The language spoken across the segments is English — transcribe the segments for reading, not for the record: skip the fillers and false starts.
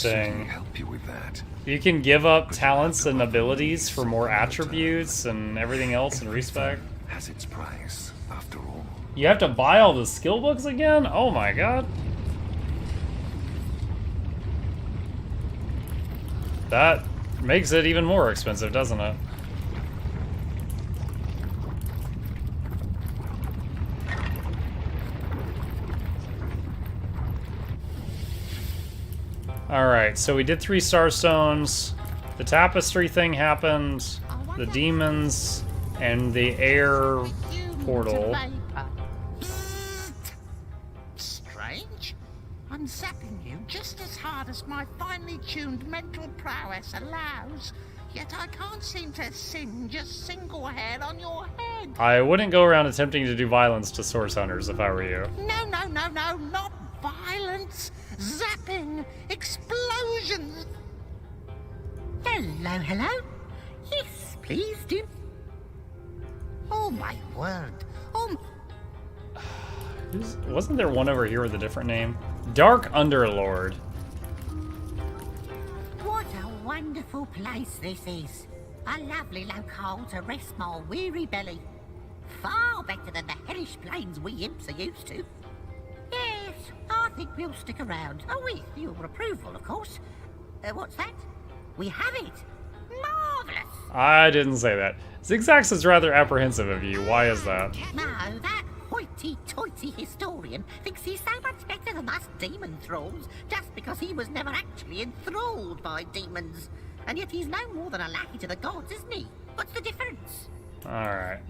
help you with that. You can give up talents and abilities for more attributes and everything else in respec. Has its price, after all. You have to buy all the skill books again? Oh my god. That makes it even more expensive, doesn't it? Alright, so we did 3 star stones. The tapestry thing happened. The demons and the air portal. Strange. I'm zapping you just as hard as my finely tuned mental prowess allows. Yet I can't seem to singe a single hair on your head. I wouldn't go around attempting to do violence to source hunters if I were you. No, not violence. Zapping. Explosions. Hello. Yes, please do. Oh my word. Wasn't there one over here with a different name? Dark Underlord. What a wonderful place this is. A lovely locale to rest my weary belly. Far better than the hellish plains we imps are used to. Yes, I think we'll stick around. Oh, with your approval, of course. What's that? We have it. Marvelous. I didn't say that. Zigzax is rather apprehensive of you. Why is that? No, that hoity-toity historian thinks he's so much better than us demon thralls just because he was never actually enthralled by demons. And yet he's no more than a lackey to the gods, isn't he? What's the difference? Alright.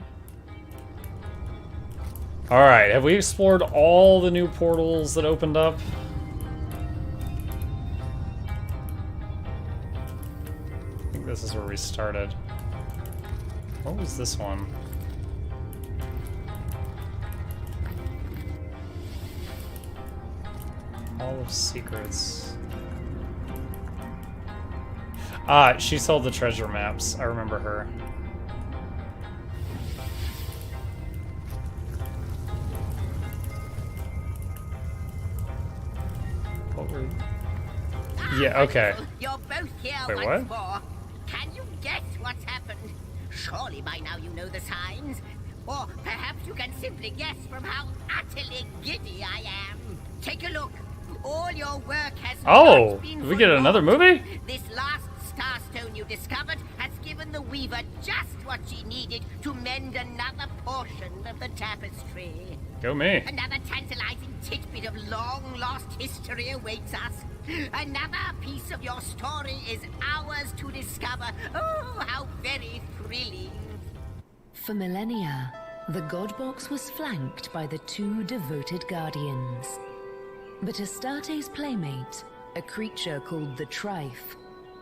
Alright, have we explored all the new portals that opened up? I think this is where we started. What was this one? Hall of Secrets. Ah, she sold the treasure maps. I remember her. What were... Yeah, okay. You're both here Wait, once what? more. Can you guess what's happened? Surely by now you know the signs. Or perhaps you can simply guess from how utterly giddy I am. Take a look. All your work has not been did we get for another naught. movie? This last starstone you discovered has given the weaver just what she needed to mend another portion of the tapestry. Go me. Another tantalizing tidbit of long-lost history awaits us. Another piece of your story is ours to discover. Oh, how very thrilling. For millennia, the God Box was flanked by the 2 devoted guardians. But Astarte's playmate, a creature called the Trife,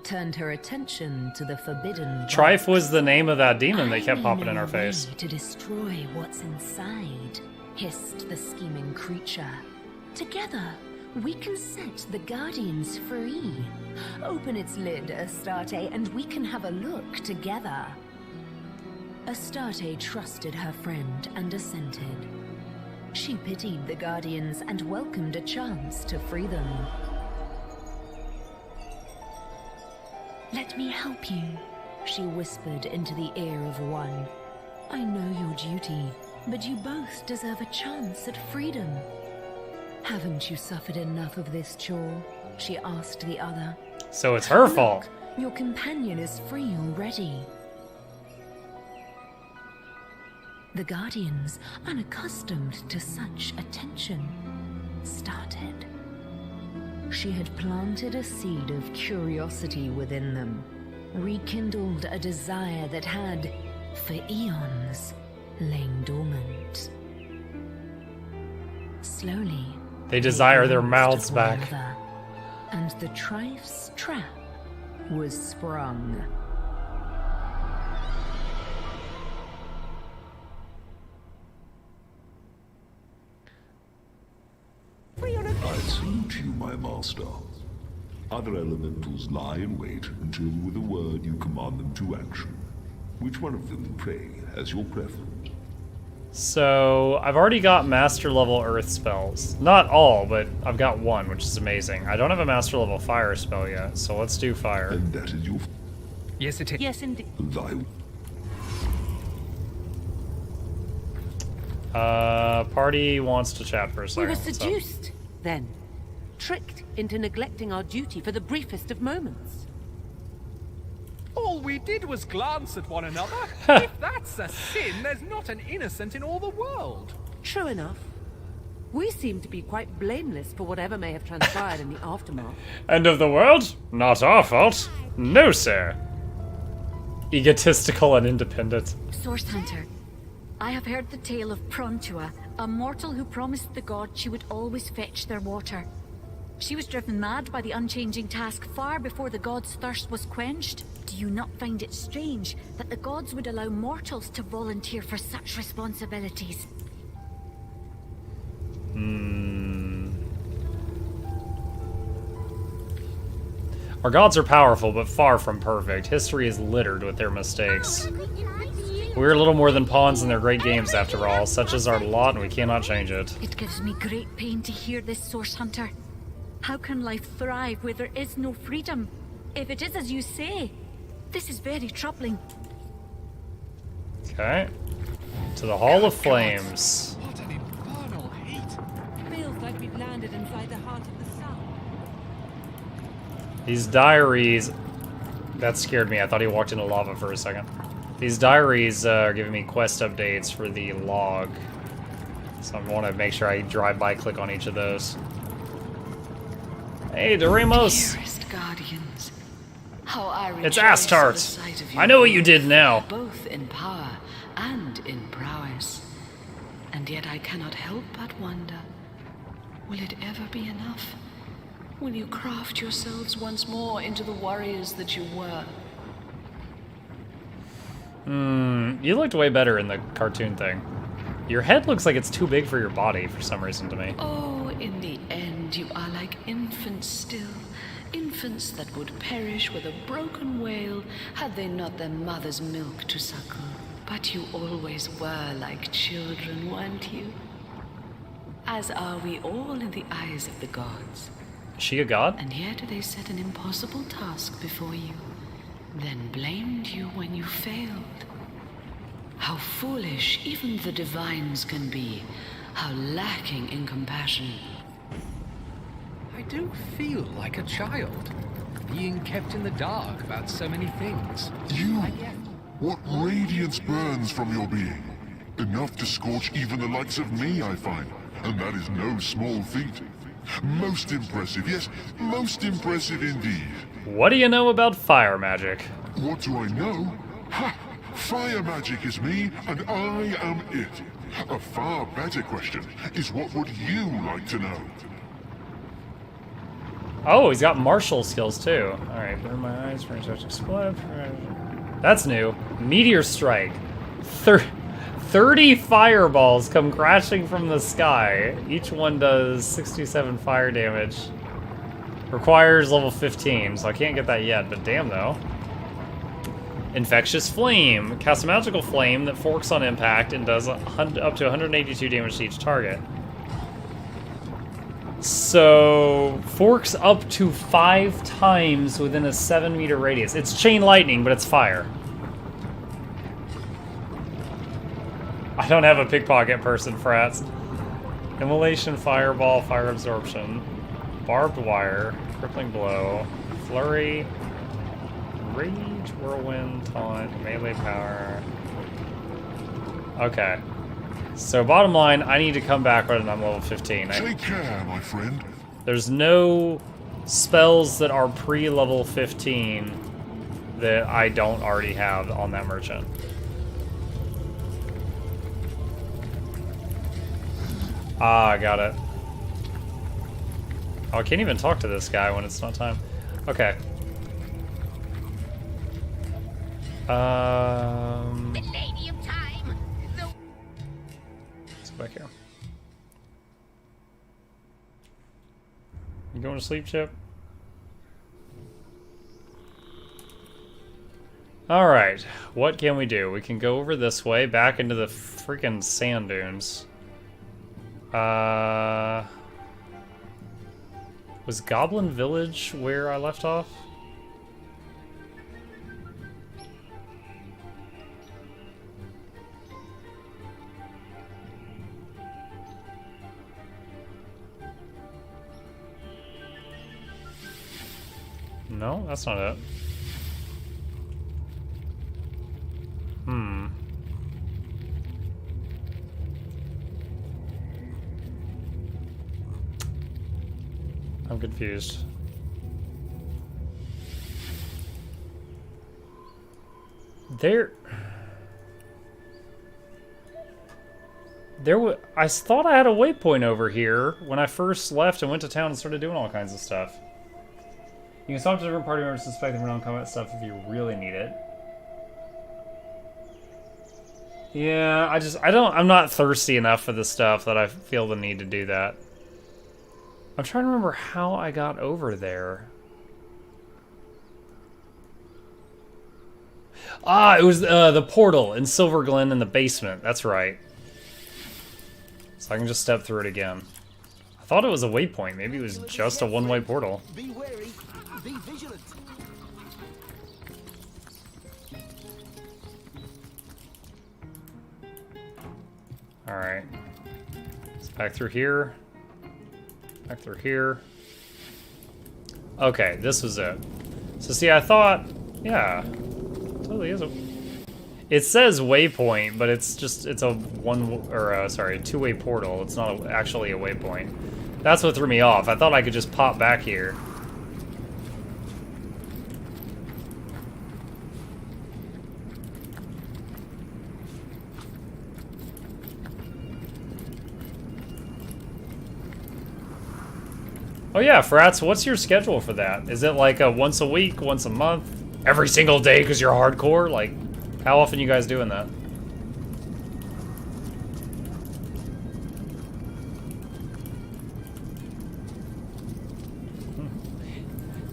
turned her attention to the forbidden Trife was the name of that demon that kept popping in our face. To destroy what's inside, hissed the scheming creature. Together, we can set the Guardians free. Open its lid, Astarte, and we can have a look together. Astarte trusted her friend and assented. She pitied the Guardians and welcomed a chance to free them. Let me help you, she whispered into the ear of one. I know your duty, but you both deserve a chance at freedom. Haven't you suffered enough of this chore? She asked the other. So it's her fault. Your companion is free already. The Guardians, unaccustomed to such attention, started. She had planted a seed of curiosity within them, rekindled a desire that had, for eons, lain dormant. Slowly, They desire their danced mouths back. together, and the Trife's trap was sprung. I salute you, my master. Other elementals lie in wait until with a word you command them to action. Which one of them, pray, has your preference? So, I've already got master level earth spells. Not all, but I've got one, which is amazing. I don't have a master level fire spell yet, so let's do fire. And that is your Yes, it is. Yes, indeed. thy Party wants to chat for a We second. were so- seduced, then. Tricked into neglecting our duty for the briefest of moments. All we did was glance at one another. If that's a sin, there's not an innocent in all the world. True enough. We seem to be quite blameless for whatever may have transpired in the aftermath. End of the world? Not our fault. No, sir. Egotistical and independent. Source Hunter, I have heard the tale of Prontua, a mortal who promised the god she would always fetch their water. She was driven mad by the unchanging task far before the god's thirst was quenched. Do you not find it strange that the gods would allow mortals to volunteer for such responsibilities? Our gods are powerful, but far from perfect. History is littered with their mistakes. We're little more than pawns in their great games, after all. Such is our lot, and we cannot change it. It gives me great pain to hear this, Source Hunter. How can life thrive where there is no freedom? If it is as you say, this is very troubling. Okay. To the Hall of Flames. What an infernal heat. Feels like we've landed inside the heart of the sun. These diaries... That scared me. I thought he walked into lava for a second. These diaries are giving me quest updates for the log. So I want to make sure I drive by click on each of those. Hey, Doremos! Dearest guardians, how I It's rejoice Astart. at the sight of you I know what you both, did now. both in power and in prowess. And yet I cannot help but wonder, will it ever be enough? Will you craft yourselves once more into the warriors that you were? You looked way better in the cartoon thing. Your head looks like it's too big for your body for some reason to me. Oh, in the end, you are like infants still. Infants that would perish with a broken wail had they not their mother's milk to suckle. But you always were like children, weren't you? As are we all in the eyes of the gods. Is she a god? And yet they set an impossible task before you, then blamed you when you failed. How foolish even the divines can be, how lacking in compassion. I do feel like a child, being kept in the dark about so many things. You! And yet, What radiance burns from your being? Enough to scorch even the likes of me, I find. And that is no small feat. Most impressive, yes, most impressive indeed. What do you know about fire magic? What do I know? Ha! Fire magic is me, and I am it. A far better question is what would you like to know? Oh, he's got martial skills too. Alright, burn my eyes, burn such explode. That's new. Meteor Strike. 30 fireballs come crashing from the sky. Each one does 67 fire damage. Requires level 15, so I can't get that yet, but damn though. Infectious Flame. Casts a magical flame that forks on impact and does up to 182 damage to each target. So, forks up to 5 times within a 7-meter radius. It's chain lightning, but it's fire. I don't have a pickpocket person, frats. Immolation, fireball, fire absorption, barbed wire, crippling blow, flurry, rage, whirlwind, taunt, melee power. Okay. So bottom line, I need to come back when I'm level 15. Take care, my friend. There's no spells that are pre-level 15 that I don't already have on that merchant. Ah, I got it. Oh, I can't even talk to this guy when it's not time. Okay. The Lady of Time. Let's go back here. You going to sleep, Chip? Alright, what can we do? We can go over this way, back into the freaking sand dunes. Was Goblin Village where I left off? No, that's not it. I'm confused. I thought I had a waypoint over here when I first left and went to town and started doing all kinds of stuff. You can stop to different party members to inspect the non-combat stuff if you really need it. Yeah, I'm not thirsty enough for this stuff that I feel the need to do that. I'm trying to remember how I got over there. Ah, it was the portal in Silver Glen in the basement. That's right. So I can just step through it again. I thought it was a waypoint. Maybe it was just a one-way portal. Be wary. Be vigilant. Alright. It's back through here. Back through here. Okay, this was it. So see, I thought, yeah, totally is a. It says waypoint, but it's a two-way portal. It's not actually a waypoint. That's what threw me off. I thought I could just pop back here. Oh yeah, Frats, what's your schedule for that? Is it like a once a week, once a month, every single day because you're hardcore? Like, how often you guys doing that?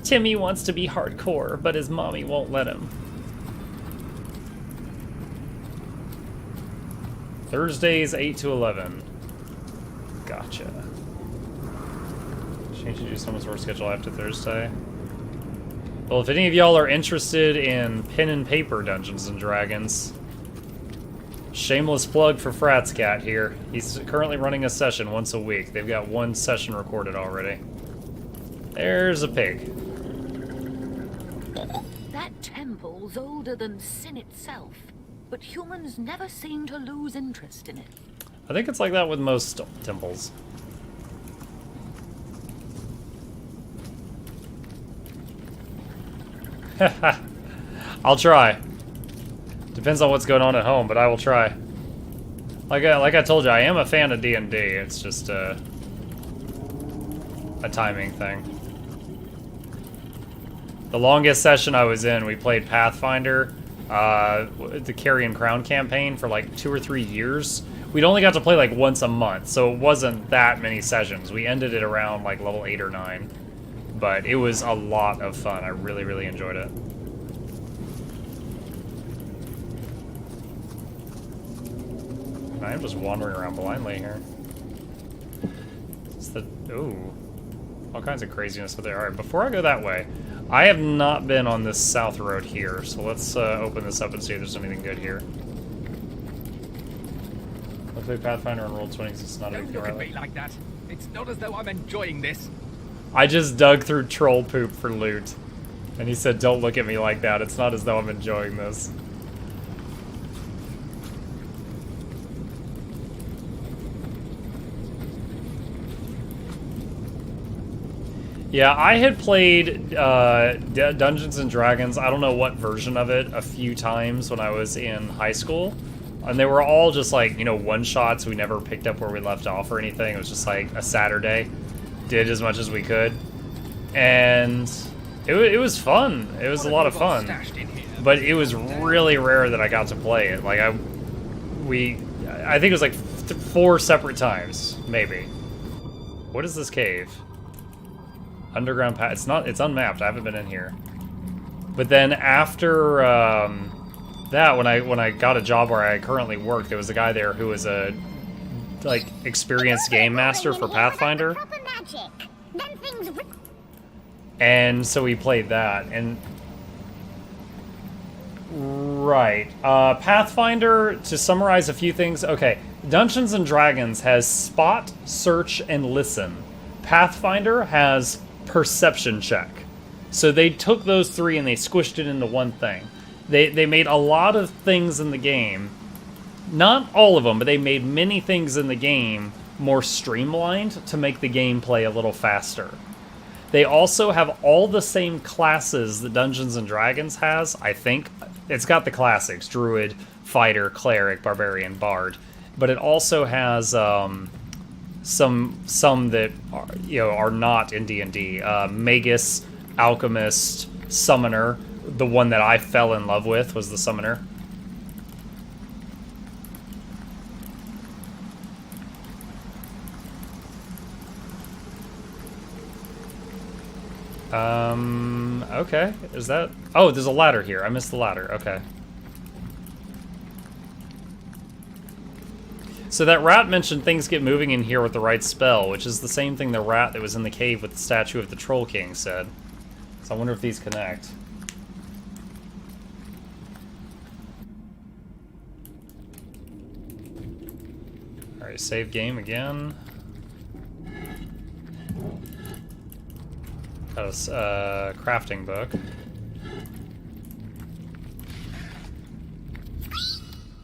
Timmy wants to be hardcore, but his mommy won't let him. Thursdays, 8 to 11. Gotcha. Change to do someone's work schedule after Thursday. Well, if any of y'all are interested in pen and paper Dungeons and Dragons, shameless plug for Frats Cat here. He's currently running a session once a week. They've got one session recorded already. There's a pig. That temple's older than sin itself, but humans never seem to lose interest in it. I think it's like that with most temples. I'll try. Depends on what's going on at home, but I will try. Like I told you, I am a fan of D&D. It's just a timing thing. The longest session I was in, we played Pathfinder, the Carrion Crown campaign for like 2 or 3 years. We'd only got to play like once a month, so it wasn't that many sessions. We ended it around like level 8 or 9. But it was a lot of fun. I really, really enjoyed it. I am just wandering around blindly here. It's the... ooh. All kinds of craziness with there. Alright, before I go that way, I have not been on this south road here, so let's open this up and see if there's anything good here. Let's play Pathfinder on Roll20 because it's not a Don't look at me like that. It's not as though I'm enjoying this. I just dug through troll poop for loot. And he said, don't look at me like that. It's not as though I'm enjoying this. Yeah, I had played Dungeons and Dragons, I don't know what version of it, a few times when I was in high school. And they were all just like, you know, one-shots. We never picked up where we left off or anything. It was just like a Saturday. Did as much as we could. And it was fun. It was a lot of fun. But it was really rare that I got to play it. Like, I think it was like 4 separate times, maybe. What is this cave? Underground path. It's unmapped. I haven't been in here. But then after that, when I got a job where I currently work, there was a guy there who was a like experienced game master for Pathfinder. And so we played that, and right, Pathfinder, to summarize a few things, okay, Dungeons & Dragons has spot, search, and listen. Pathfinder has perception check. So they took those three and they squished it into one thing. They made a lot of things in the game, not all of them, but they made many things in the game more streamlined to make the gameplay a little faster. They also have all the same classes that Dungeons & Dragons has, I think. It's got the classics, Druid, Fighter, Cleric, Barbarian, Bard. But it also has some that are not in D&D. Magus, Alchemist, Summoner. The one that I fell in love with was the Summoner. Okay. Is that... Oh, there's a ladder here. I missed the ladder. Okay. So that rat mentioned things get moving in here with the right spell, which is the same thing the rat that was in the cave with the statue of the Troll King said. So I wonder if these connect. Alright, save game again. Got a crafting book.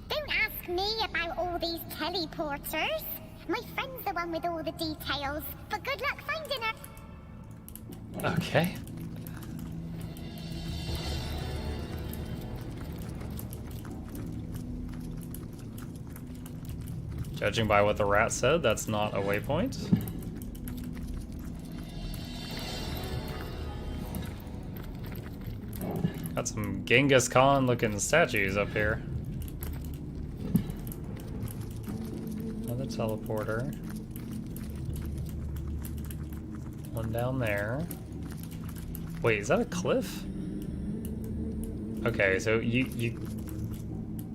Don't ask me about all these teleporters. My friend's the one with all the details, but good luck finding her. Okay. Judging by what the rat said, that's not a waypoint. Got some Genghis Khan looking statues up here. Another teleporter. One down there. Wait, is that a cliff? Okay, so you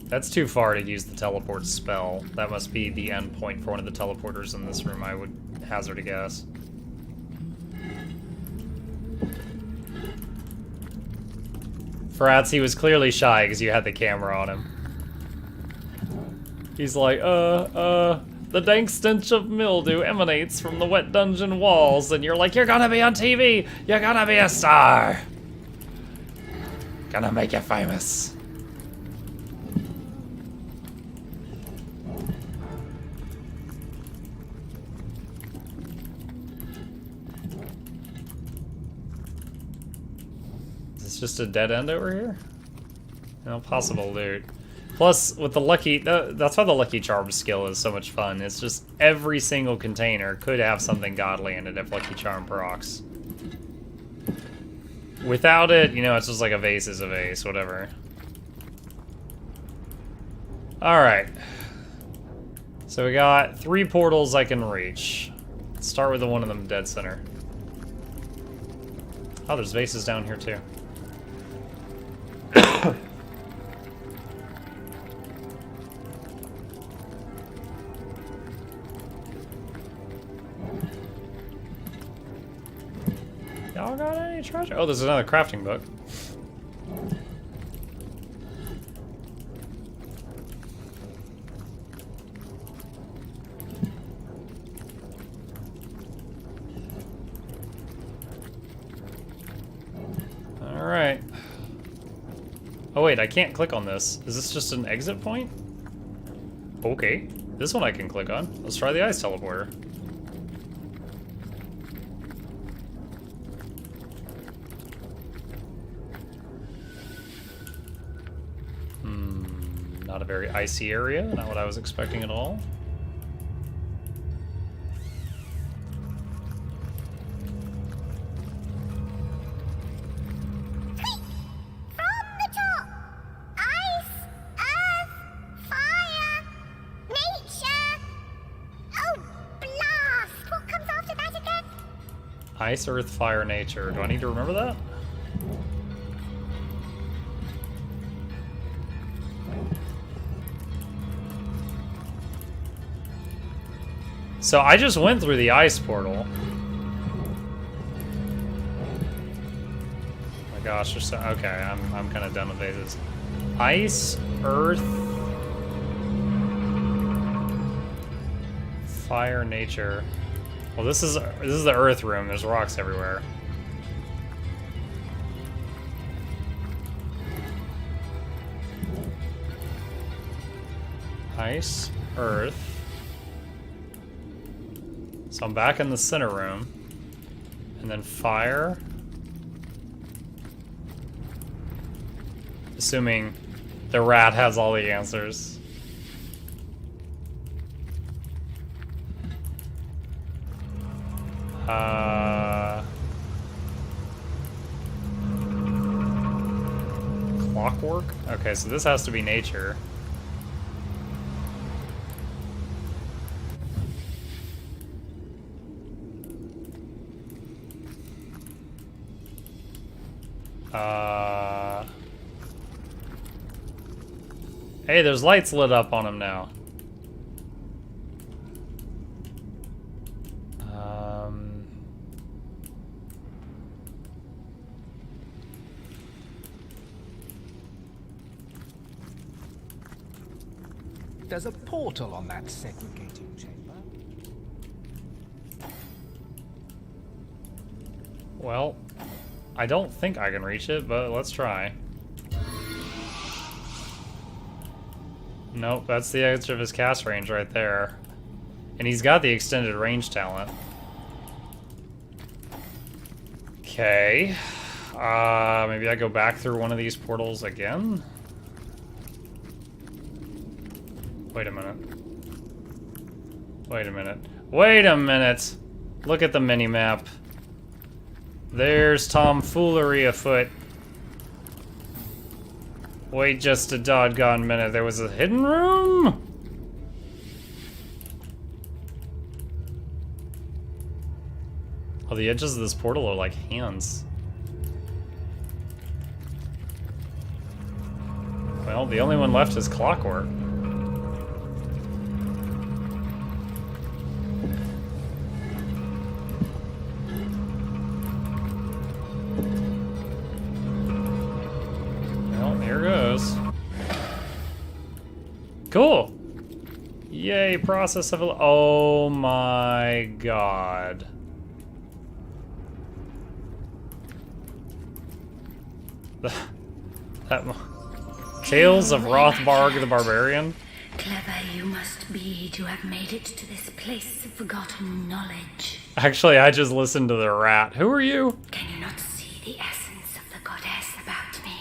that's too far to use the teleport spell. That must be the end point for one of the teleporters in this room, I would hazard a guess. Frats, he was clearly shy because you had the camera on him. He's like, the dank stench of mildew emanates from the wet dungeon walls, and you're like, you're gonna be on TV! You're gonna be a star! Gonna make you famous. Just a dead end over here? No possible loot. Plus, with the lucky... that's why the Lucky Charm skill is so much fun. It's just every single container could have something godly in it if Lucky Charm procs. Without it, it's just like a vase is a vase, whatever. Alright. So we got 3 portals I can reach. Let's start with the one in the dead center. Oh, there's vases down here too. Y'all got any treasure? Oh, there's another crafting book. Alright. Oh wait, I can't click on this. Is this just an exit point? Okay. This one I can click on. Let's try the ice teleporter. Not a very icy area. Not what I was expecting at all. Ice, earth, fire, nature. Do I need to remember that? So I just went through the ice portal. Oh my gosh, there's so, okay, I'm kind of done with phases. Ice, earth, fire, nature. Well, this is the earth room. There's rocks everywhere. Ice, earth. So I'm back in the center room. And then fire. Assuming the rat has all the answers. Clockwork? Okay, so this has to be nature. Hey, there's lights lit up on him now. There's a portal on that segregating chamber. Well, I don't think I can reach it, but let's try. Nope, that's the edge of his cast range right there. And he's got the extended range talent. Okay. Maybe I go back through one of these portals again? Wait a minute. Wait a minute. Wait a minute! Look at the mini-map. There's tomfoolery afoot. Wait just a doggone minute. There was a hidden room? Oh, the edges of this portal are like hands. Well, the only one left is Clockwork. Well, here goes. Cool! Yay, process of... Oh my god. That... Tales of Rothbarg the Barbarian? Clever you must be to have made it to this place of forgotten knowledge. Actually, I just listened to the rat. Who are you? Can you not see the essence of the goddess about me?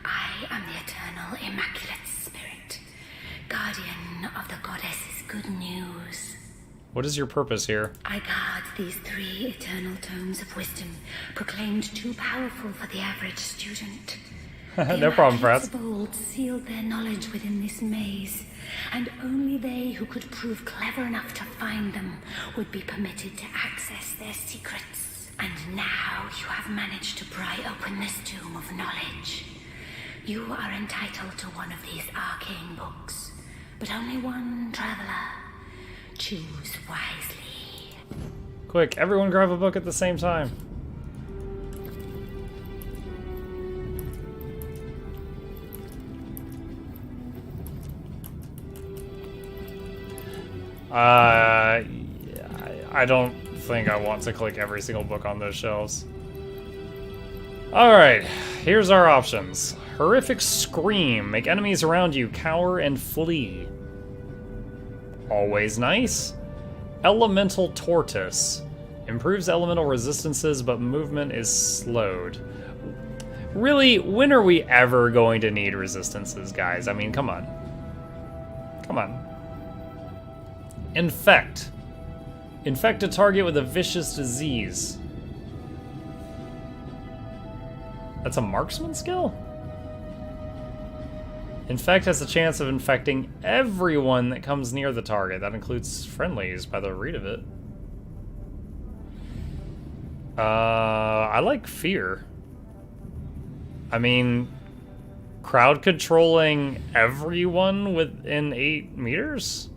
I am the eternal immaculate spirit, guardian of the goddess's good news. What is your purpose here? I guard these 3 eternal tomes of wisdom, proclaimed too powerful for the average student. No problem, Frats. The bold sealed their knowledge within this maze, and only they who could prove clever enough to find them would be permitted to access their secrets. And now you have managed to pry open this tomb of knowledge. You are entitled to one of these arcane books, but only one, traveler. Choose wisely. Quick, everyone grab a book at the same time. I don't think I want to click every single book on those shelves. Alright, here's our options. Horrific Scream. Make enemies around you cower and flee. Always nice. Elemental Tortoise. Improves elemental resistances, but movement is slowed. Really, when are we ever going to need resistances, guys? I mean, come on. Come on. Infect. Infect a target with a vicious disease. That's a marksman skill? Infect has a chance of infecting everyone that comes near the target. That includes friendlies by the read of it. I like fear. I mean, crowd controlling everyone within 8 meters?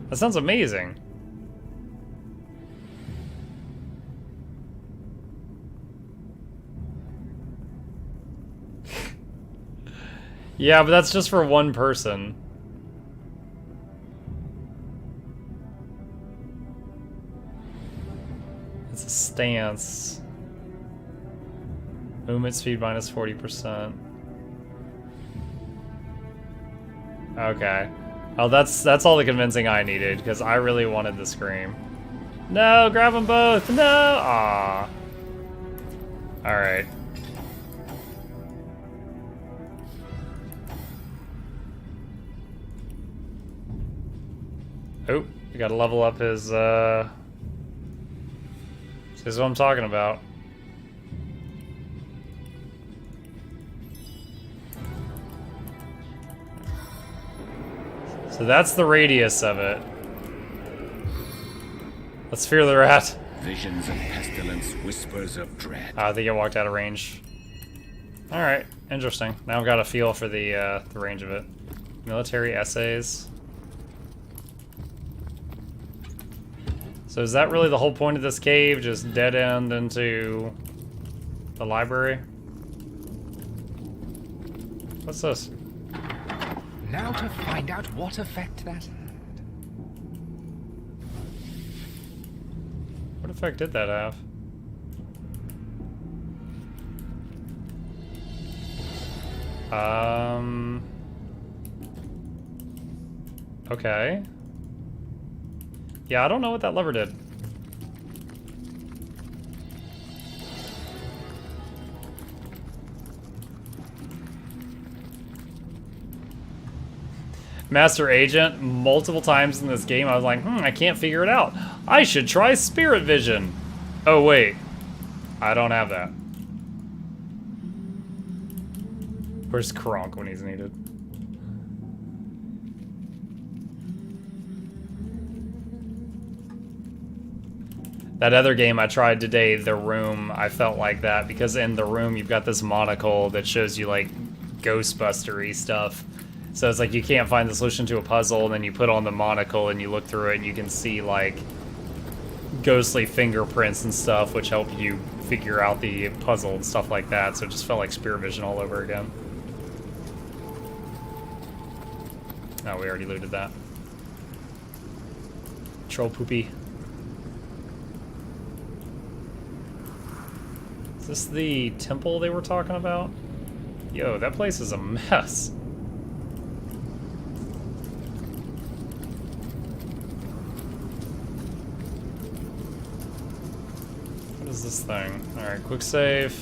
That sounds amazing. Yeah, but that's just for one person. It's a stance. Movement speed minus 40%. Okay. Oh, that's all the convincing I needed, because I really wanted the scream. No, grab them both! No! Aw. Alright. Oh, we gotta level up his, this is what I'm talking about. So that's the radius of it. Let's fear the rat. Visions of pestilence, whispers of dread. I think I walked out of range. Alright, interesting. Now I've got a feel for the range of it. Military essays. So is that really the whole point of this cave? Just dead end into the library? What's this? Now to find out what effect that had. What effect did that have? Okay. Yeah, I don't know what that lever did. Master Agent, multiple times in this game I was like, I can't figure it out. I should try Spirit Vision. Oh wait, I don't have that. Where's Kronk when he's needed? That other game I tried today, The Room, I felt like that because in The Room you've got this monocle that shows you like Ghostbuster-y stuff. So it's like you can't find the solution to a puzzle, and then you put on the monocle and you look through it and you can see like ghostly fingerprints and stuff which help you figure out the puzzle and stuff like that. So it just felt like Spirit Vision all over again. Oh, we already looted that. Troll poopy. Is this the temple they were talking about? Yo, that place is a mess. What is this thing? Alright, quick save.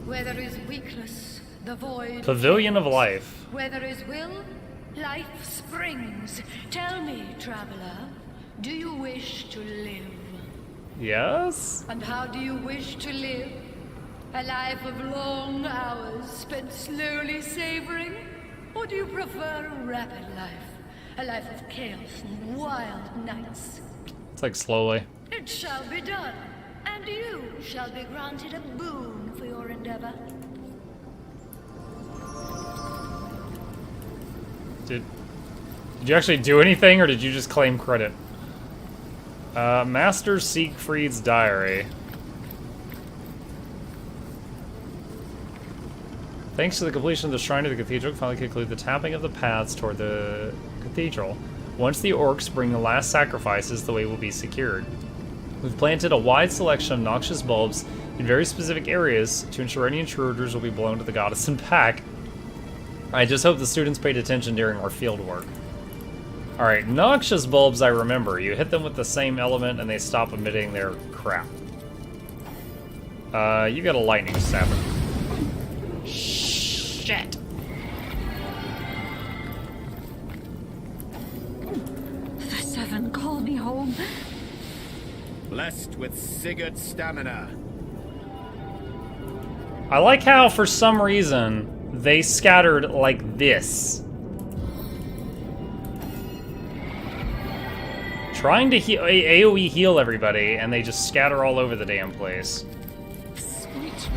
Where there is weakness, the void. Pavilion of Life. Where there is will, life springs. Tell me, traveler, do you wish to live? Yes? And how do you wish to live? A life of long hours spent slowly savoring? Or do you prefer a rapid life? A life of chaos and wild nights? It's like slowly. It shall be done, and you shall be granted a boon for your endeavor. Did you actually do anything, or did you just claim credit? Master Siegfried's Diary. Thanks to the completion of the Shrine to the Cathedral, we finally conclude the tapping of the paths toward the Cathedral. Once the orcs bring the last sacrifices, the way will be secured. We've planted a wide selection of Noxious Bulbs in very specific areas to ensure any intruders will be blown to the goddess in pack. I just hope the students paid attention during our field work. Alright, Noxious Bulbs I remember. You hit them with the same element and they stop emitting their crap. You got a lightning stabber. Shit. The Seven call me home. Blessed with Sigurd's stamina. I like how, for some reason, they scattered like this. Trying to heal, AoE heal everybody, and they just scatter all over the damn place. Sweet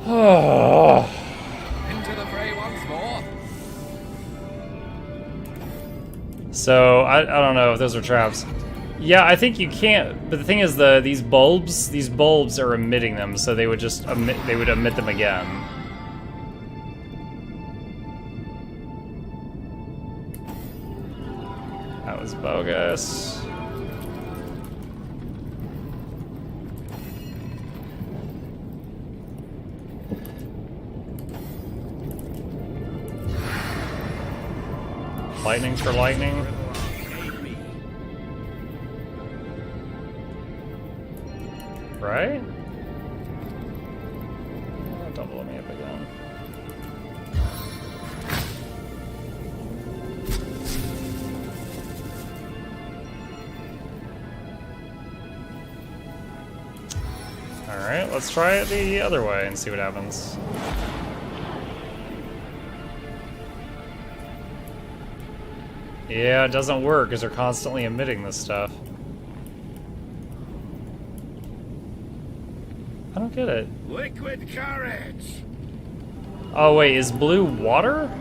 Oh. Into the fray once more. So I don't know if those are traps. Yeah, I think you can't. But the thing is, these bulbs are emitting them, so they would just emit them again. That was bogus. Lightning for lightning. Right? Oh, double me up again. Alright, let's try it the other way and see what happens. Yeah, it doesn't work because they're constantly emitting this stuff. I don't get it. Liquid courage. Oh wait, is blue water?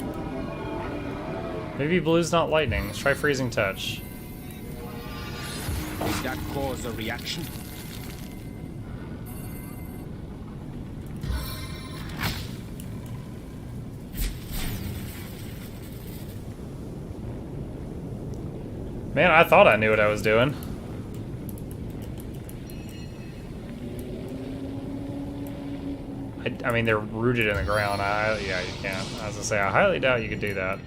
Maybe blue's not lightning. Let's try freezing touch. Did that cause a reaction? Man, I thought I knew what I was doing. I mean, they're rooted in the ground. Yeah, you can't. I was gonna say, I highly doubt you could do that.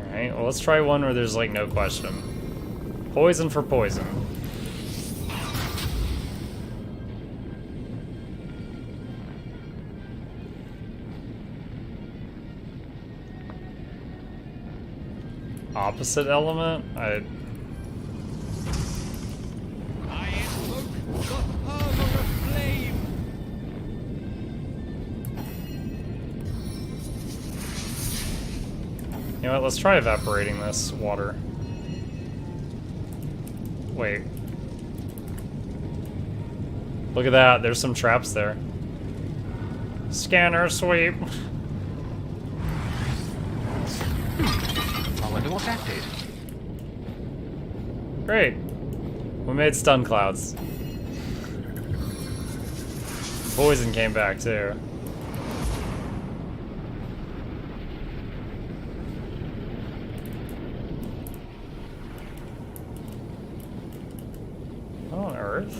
Alright, well, let's try one where there's, like, no question. Poison for poison. Opposite element? I invoke the power of flame. You know what, let's try evaporating this water. Wait. Look at that, there's some traps there. Scanner sweep. I wonder what that did. Great. We made stun clouds. Poison came back too. What on earth?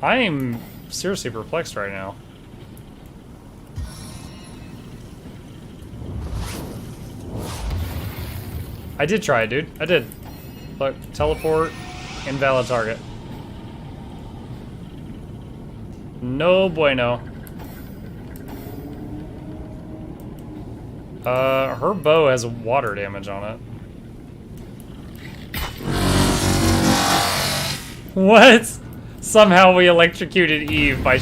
I am seriously perplexed right now. I did try it, dude. I did. Look, teleport, invalid target. No bueno. Her bow has water damage on it. What? Somehow we electrocuted Eve by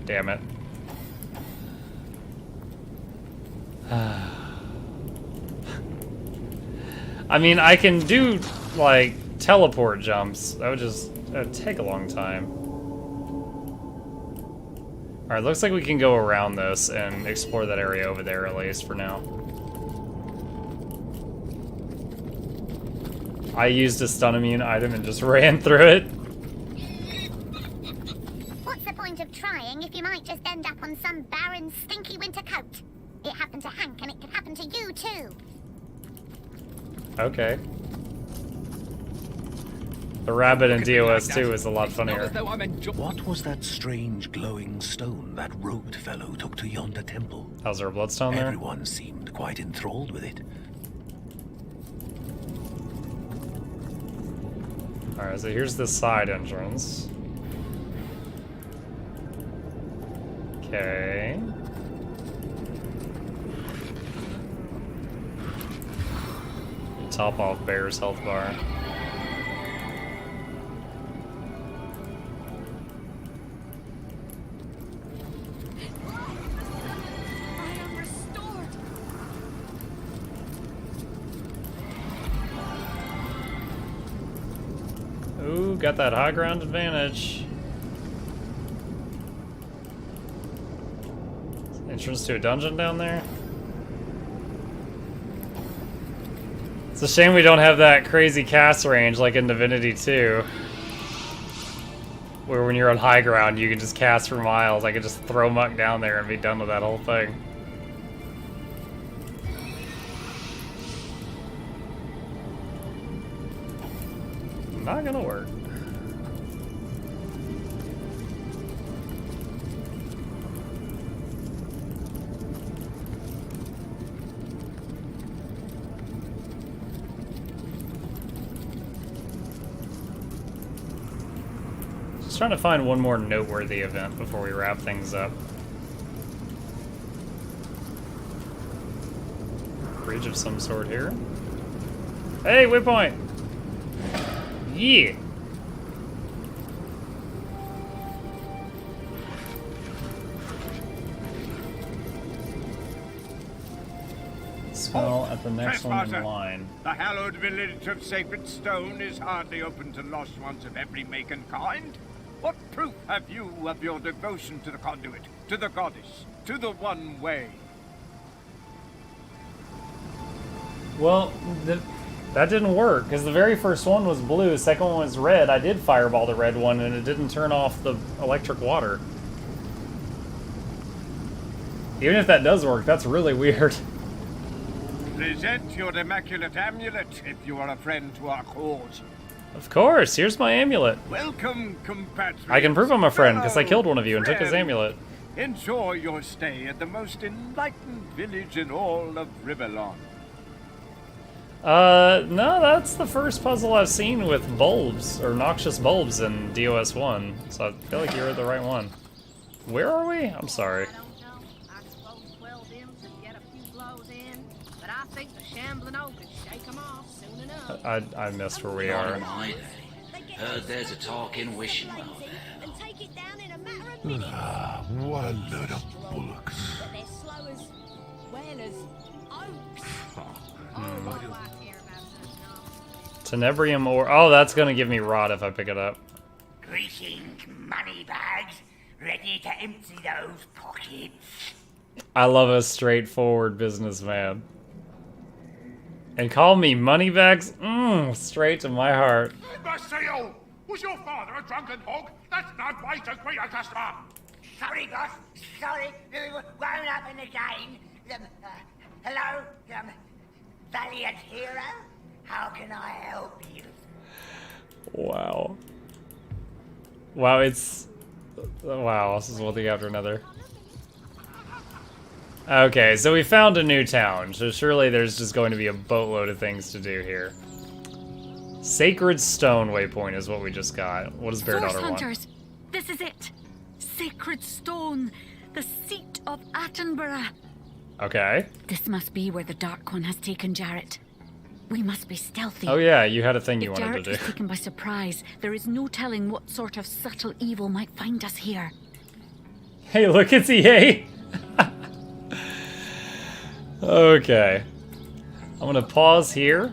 damn it. I mean, I can do, like, teleport jumps. That would take a long time. Alright, looks like we can go around this and explore that area over there, at least, for now. I used a stun immune item and just ran through it. What's the point of trying if you might just end up on some barren, stinky winter coat? It happened to Hank and it could happen to you too. Okay. The rabbit in DOS 2 is a lot funnier. What was that strange glowing stone that robed fellow took to yonder temple? How's there a bloodstone there? Everyone seemed quite enthralled with it. Alright, so here's the side entrance. Okay. Top off Bear's health bar. Ooh, got that high ground advantage. Entrance to a dungeon down there? It's a shame we don't have that crazy cast range like in Divinity 2. Where when you're on high ground, you can just cast for miles. I could just throw Muck down there and be done with that whole thing. Not gonna work. Just trying to find one more noteworthy event before we wrap things up. Bridge of some sort here. Hey, waypoint! Yeah! Spell at the next one in line. The hallowed village of Sacred Stone is hardly open to lost ones of every make and kind. What proof have you of your devotion to the conduit, to the goddess, to the one way? Well, that didn't work, because the very first one was blue, the second one was red. I did fireball the red one, and it didn't turn off the electric water. Even if that does work, that's really weird. Present your immaculate amulet if you are a friend to our cause. Of course, here's my amulet. Welcome, compatriots. I can prove I'm a friend, because I killed one of you and took his amulet. Enjoy your stay at the most enlightened village in all of Riverlawn. No, that's the first puzzle I've seen with bulbs, or noxious bulbs in DOS 1, so I feel like you're the right one. Where are we? I'm sorry. I suppose 12 imps would get a few blows in, but I think the shambling oak could shake them off soon enough. I missed where we are. Heard there's a talking wishing well there. And take it down in a matter of minutes. Ah, what a load of bullocks. But they're slow as well as oaks. Oh, what do I care about such nonsense? Tenebrium ore. Oh, that's gonna give me rot if I pick it up. Greetings, moneybags. Ready to empty those pockets? I love a straightforward businessman. And call me moneybags? Straight to my heart. Imbecile! Was your father a drunken hog? That's not way to greet a customer! Sorry, boss. Sorry. Won't happen again. Hello? Valiant hero? How can I help you? Wow. Wow, it's... Wow, this is one thing after another. Okay, so we found a new town, so surely there's just going to be a boatload of things to do here. Sacred Stone waypoint is what we just got. What does Bear Source Daughter want? Hunters, this is it. Sacred Stone, the seat of Attenborough. Okay. This must be where the Dark One has taken Jarrett. We must be stealthy. Oh yeah, you had a thing you If wanted Jarrett to was do. taken by surprise, there is no telling what sort of subtle evil might find us here. Hey, look, it's EA! Okay. I'm gonna pause here.